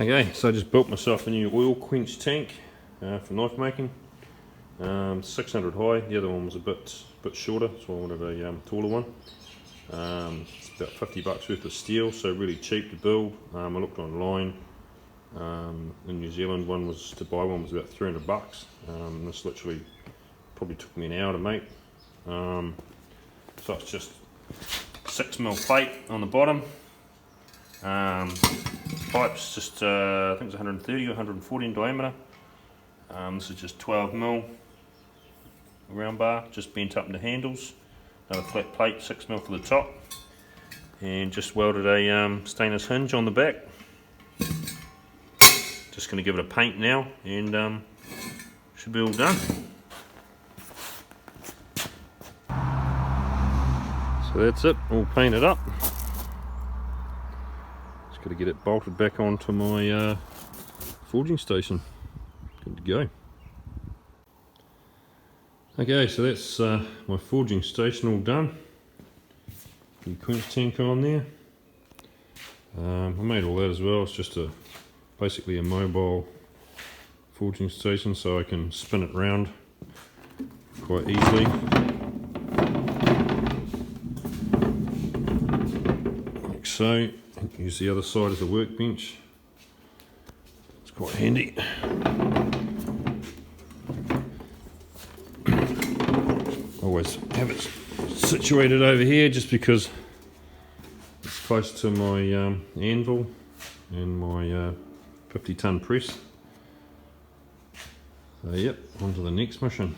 Okay, so I just built myself a new oil quench tank for knife making. 600 high. The other one was a bit shorter, so I wanted a taller one. It's about $50 worth of steel, so really cheap to build. I looked online. In New Zealand, to buy one was about $300. This literally probably took me an hour to make. So it's just 6mm plate on the bottom. Pipes just I think it's 130 or 140 in diameter. This is just 12mm round bar, just bent up into handles. Another flat plate, 6mm for the top, and just welded a stainless hinge on the back. Just going to give it a paint now, and should be all done. So that's it, all painted up. Just got to get it bolted back onto my forging station. Good to go. Okay, so that's my forging station all done. The quench tank on there. I made all that as well. It's just basically a mobile forging station, so I can spin it round quite easily. Like so. Use the other side as a workbench. It's quite handy. Always have it situated over here just because it's close to my anvil and my 50-ton press. So yep, on to the next mission.